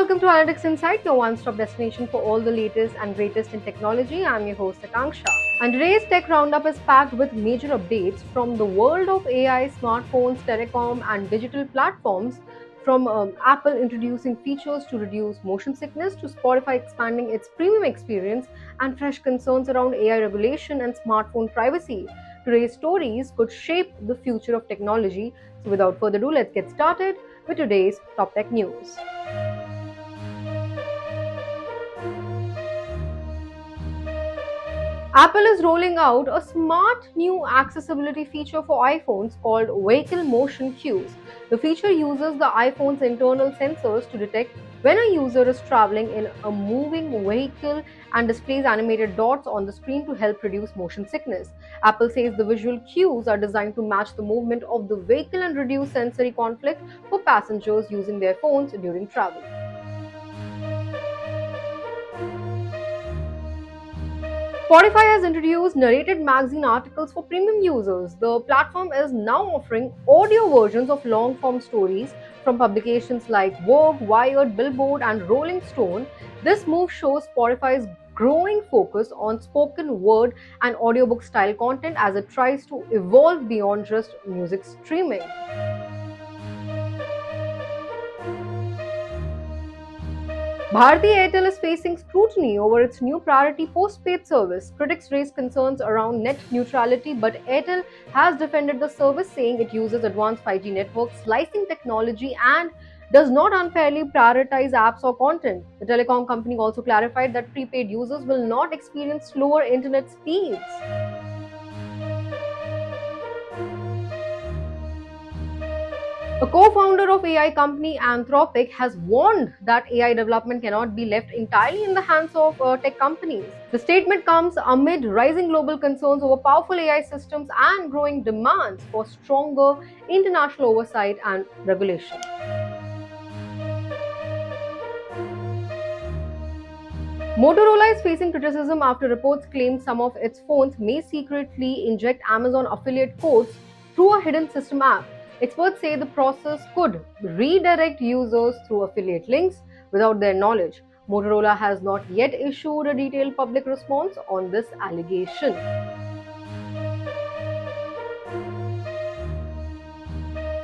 welcome to Analytics Insight, your one-stop destination for all the latest and greatest in technology. I'm your host, Akanksha. And today's Tech Roundup is packed with major updates from the world of AI, smartphones, telecom, and digital platforms, from Apple introducing features to reduce motion sickness to Spotify expanding its premium experience and fresh concerns around AI regulation and smartphone privacy. Today's stories could shape the future of technology. So without further ado, let's get started with today's top tech news. Apple is rolling out a smart new accessibility feature for iPhones called Vehicle Motion Cues. The feature uses the iPhone's internal sensors to detect when a user is traveling in a moving vehicle and displays animated dots on the screen to help reduce motion sickness. Apple says the visual cues are designed to match the movement of the vehicle and reduce sensory conflict for passengers using their phones during travel. Spotify has introduced narrated magazine articles for premium users. The platform is now offering audio versions of long form stories from publications like Vogue, Wired, Billboard, and Rolling Stone. This move shows Spotify's growing focus on spoken word and audiobook style content as it tries to evolve beyond just music streaming. Bharti Airtel is facing scrutiny over its new priority postpaid service. Critics raise concerns around net neutrality, but Airtel has defended the service, saying it uses advanced 5G network slicing technology and does not unfairly prioritize apps or content. The telecom company also clarified that prepaid users will not experience slower internet speeds. A co-founder of AI company Anthropic has warned that AI development cannot be left entirely in the hands of tech companies. The statement comes amid rising global concerns over powerful AI systems and growing demands for stronger international oversight and regulation. Motorola is facing criticism after reports claim some of its phones may secretly inject Amazon affiliate codes through a hidden system app. Experts say the process could redirect users through affiliate links without their knowledge. Motorola has not yet issued a detailed public response on this allegation.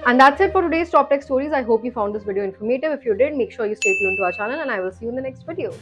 And that's it for today's top tech stories. I hope you found this video informative. If you did, make sure you stay tuned to our channel and I will see you in the next video.